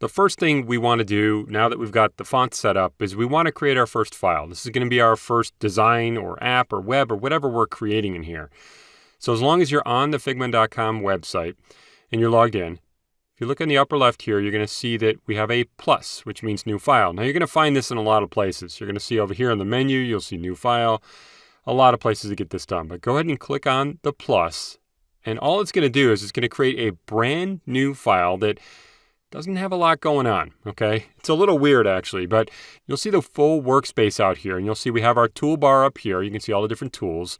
The first thing we want to do now that we've got the font set up is we want to create our first file. This is going to be our first design or app or web or whatever we're creating in here. So as long as you're on the Figma.com website and you're logged in, if you look in the upper left here, you're going to see that we have a plus, which means new file. Now you're going to find this in a lot of places. You're going to see over here in the menu, you'll see new file. A lot of places to get this done. But go ahead and click on the plus. And all it's going to do is it's going to create a brand new file that doesn't have a lot going on, okay? It's a little weird actually, but you'll see the full workspace out here. And you'll see we have our toolbar up here. You can see all the different tools.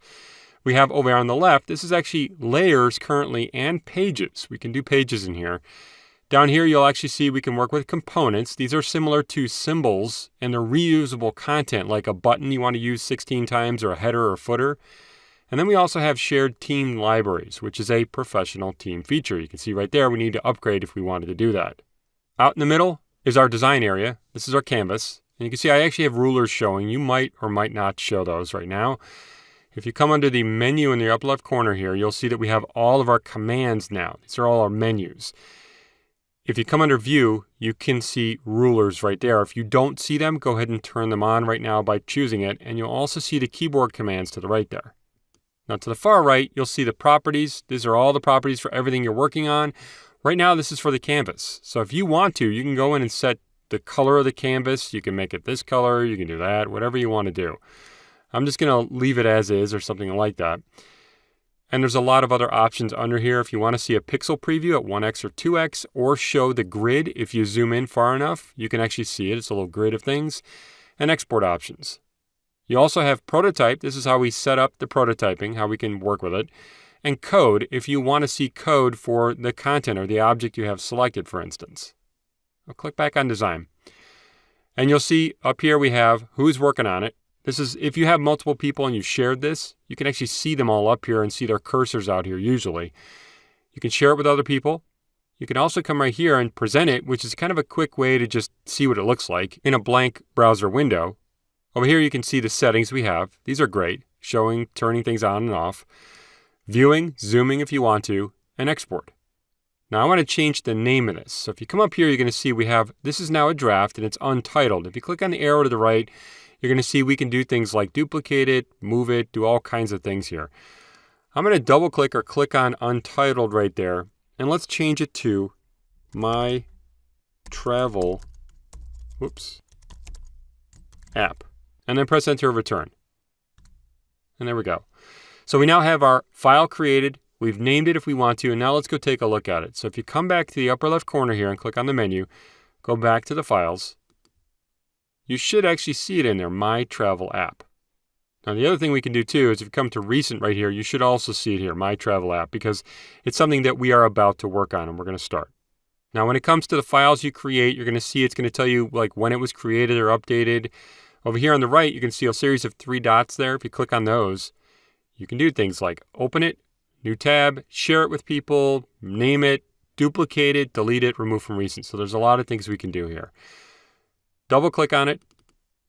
We have over on the left, this is actually layers currently and pages. We can do pages in here. Down here, you'll actually see we can work with components. These are similar to symbols and they're reusable content like a button you want to use 16 times or a header or footer. And then we also have shared team libraries, which is a professional team feature. You can see right there, we need to upgrade if we wanted to do that. Out in the middle is our design area. This is our canvas. And you can see I actually have rulers showing. You might or might not show those right now. If you come under the menu in the upper left corner here, you'll see that we have all of our commands now. These are all our menus. If you come under view, you can see rulers right there. If you don't see them, go ahead and turn them on right now by choosing it. And you'll also see the keyboard commands to the right there. Now to the far right, you'll see the properties. These are all the properties for everything you're working on. Right now, this is for the canvas. So if you want to, you can go in and set the color of the canvas. You can make it this color. You can do that, whatever you want to do. I'm just going to leave it as is or something like that. And there's a lot of other options under here. If you want to see a pixel preview at 1x or 2x or show the grid, if you zoom in far enough, you can actually see it. It's a little grid of things. And export options. You also have prototype. This is how we set up the prototyping, how we can work with it. And code, if you want to see code for the content or the object you have selected, for instance. I'll click back on design. And you'll see up here we have who's working on it. This is, if you have multiple people and you've shared this, you can actually see them all up here and see their cursors out here usually. You can share it with other people. You can also come right here and present it, which is kind of a quick way to just see what it looks like in a blank browser window. Over here you can see the settings we have. These are great, showing, turning things on and off. Viewing, zooming if you want to, and export. Now I want to change the name of this. So if you come up here, you're going to see we have, this is now a draft and it's untitled. If you click on the arrow to the right, you're going to see we can do things like duplicate it, move it, do all kinds of things here. I'm going to double click or click on untitled right there. And let's change it to my travel, app. And then press enter or return. And there we go. So we now have our file created. We've named it if we want to. And now let's go take a look at it. So if you come back to the upper left corner here and click on the menu, go back to the files. You should actually see it in there, My Travel App. Now the other thing we can do too is if you come to recent right here, you should also see it here, My Travel App, because it's something that we are about to work on and we're going to start. Now when it comes to the files you create, you're going to see it's going to tell you like when it was created or updated. Over here on the right, you can see a series of 3 dots there. If you click on those, you can do things like open it, new tab, share it with people, name it, duplicate it, delete it, remove from recent. So there's a lot of things we can do here. Double click on it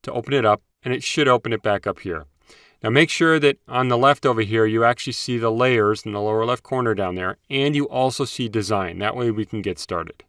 to open it up, and it should open it back up here. Now make sure that on the left over here, you actually see the layers in the lower left corner down there, and you also see design. That way we can get started.